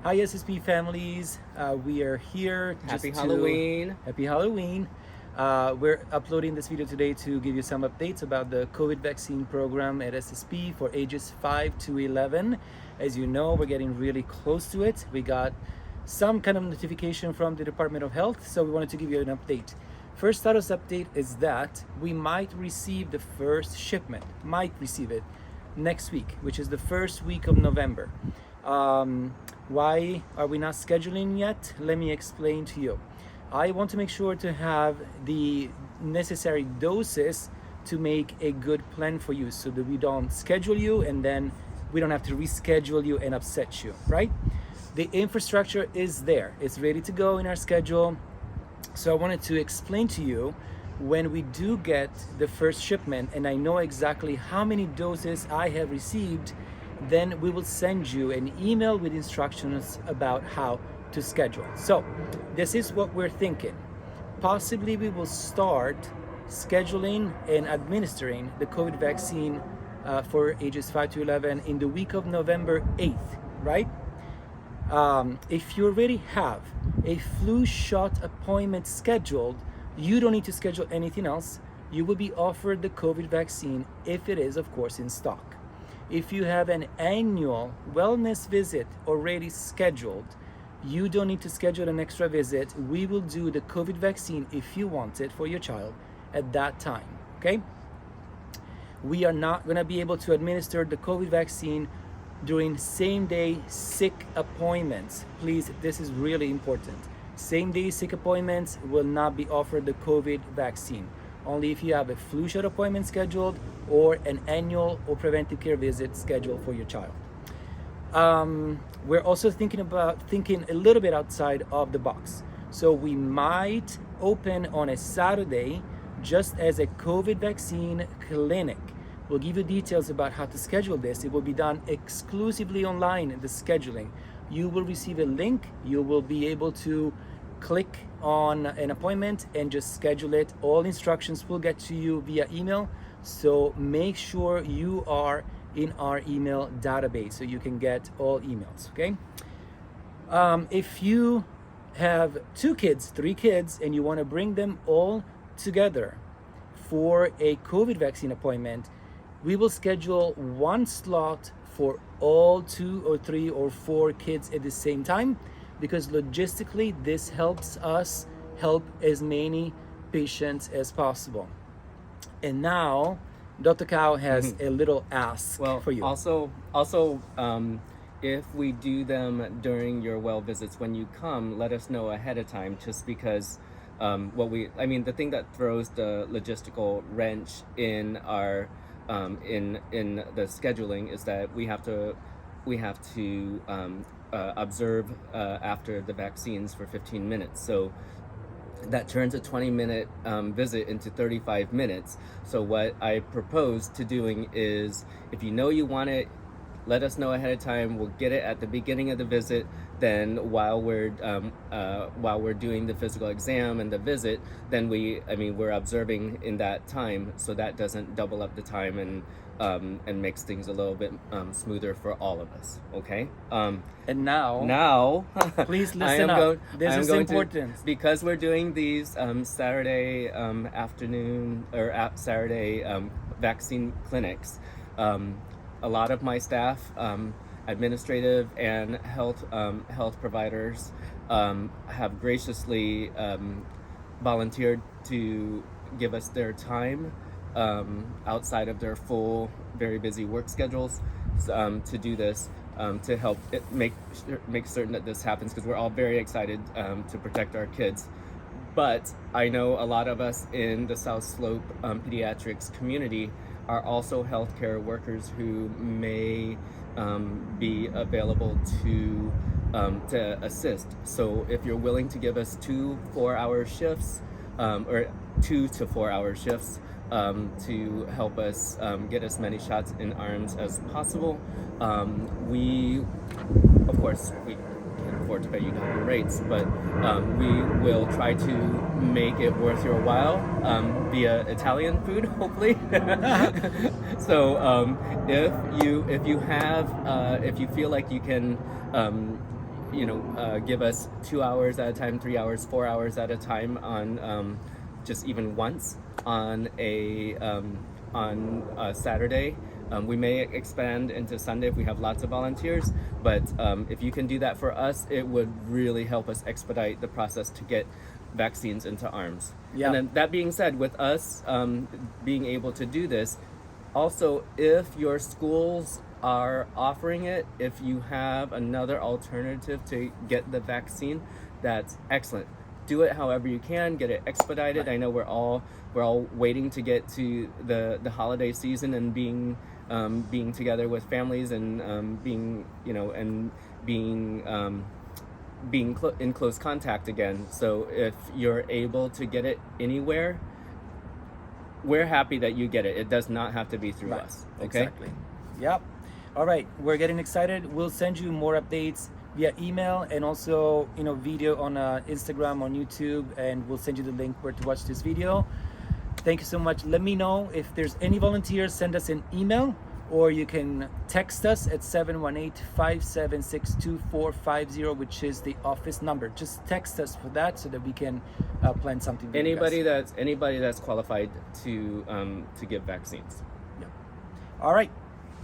Hi, SSP families. We are here Happy Halloween. Happy Halloween. We're uploading this video today to give you some updates about the COVID vaccine program at SSP for ages 5 to 11. As you know, we're getting really close to it. We got some kind of notification from the Department of Health, so we wanted to give you an update. First status update is that we might receive the first shipment, might receive it next week, which is the first week of November. Why are we not scheduling yet? Let me explain to you. I want to make sure to have the necessary doses to make a good plan for you so that we don't schedule you and then we don't have to reschedule you and upset you, right? The infrastructure is there. It's ready to go in our schedule. So I wanted to explain to you when we do get the first shipment and I know exactly how many doses I have received, then we will send you an email with instructions about how to schedule. So this is what we're thinking. Possibly we will start scheduling and administering the COVID vaccine for ages 5 to 11 in the week of November 8th, right? If you already have a flu shot appointment scheduled, you don't need to schedule anything else. You will be offered the COVID vaccine if it is, of course, in stock. If you have an annual wellness visit already scheduled, you don't need to schedule an extra visit. We will do the COVID vaccine if you want it for your child at that time, okay? We are not gonna be able to administer the COVID vaccine during same day sick appointments. Please, this is really important. Same day sick appointments will not be offered the COVID vaccine. Only if you have a flu shot appointment scheduled or an annual or preventive care visit scheduled for your child. We're also thinking a little bit outside of the box. So we might open on a Saturday just as a COVID vaccine clinic. We'll give you details about how to schedule this. It will be done exclusively online, the scheduling. You will receive a link. You will be able to click on an appointment and just schedule it. All instructions will get to you via email. So make sure you are in our email database so you can get all emails, okay? If you have 2 kids, 3 kids, and you want to bring them all together for a COVID vaccine appointment, we will schedule 1 slot for all 2 or 3 or 4 kids at the same time, because logistically this helps us help as many patients as possible. And now Dr. Cow has a little ask for you. Also, if we do them during your well visits, when you come, let us know ahead of time, just because the thing that throws the logistical wrench in our in the scheduling is that we have to observe after the vaccines for 15 minutes. So that turns a 20-minute visit into 35 minutes. So what I propose to doing is, if you know you want it, let us know ahead of time. We'll get it at the beginning of the visit. Then while we're doing the physical exam and the visit, then we're observing in that time, so that doesn't double up the time and makes things a little bit smoother for all of us. Okay. And now, please listen up. This is important because we're doing these Saturday afternoon or Saturday vaccine clinics. A lot of my staff, administrative and health providers, have graciously volunteered to give us their time outside of their full, very busy work schedules to do this, to help make certain that this happens, because we're all very excited to protect our kids. But I know a lot of us in the South Slope pediatrics community are also healthcare workers who may be available to assist. So if you're willing to give us 2 4-hour shifts, or 2 to 4 hour shifts, to help us get as many shots in arms as possible, we can't afford to pay you higher rates, but we will try to make it worth your while via Italian food, hopefully. So if you feel like you can give us 2 hours at a time, 3 hours, 4 hours at a time on just even once on a Saturday. We may expand into Sunday if we have lots of volunteers, but if you can do that for us, it would really help us expedite the process to get vaccines into arms. Yeah. And then that being said, with us being able to do this, also, if your schools are offering it, if you have another alternative to get the vaccine, that's excellent. Do it however you can, get it expedited. Right. I know we're all waiting to get to the holiday season and being together with families and being in close contact again. So if you're able to get it anywhere, we're happy that you get it. It does not have to be through us. Okay? Exactly. Yep. All right. We're getting excited. We'll send you more updates via email and also, video on Instagram, on YouTube, and we'll send you the link where to watch this video. Thank you so much. Let me know if there's any volunteers. Send us an email, or you can text us at 718-576-2450, which is the office number. Just text us for that so that we can plan something for you guys. Anybody that's qualified to give vaccines. All right.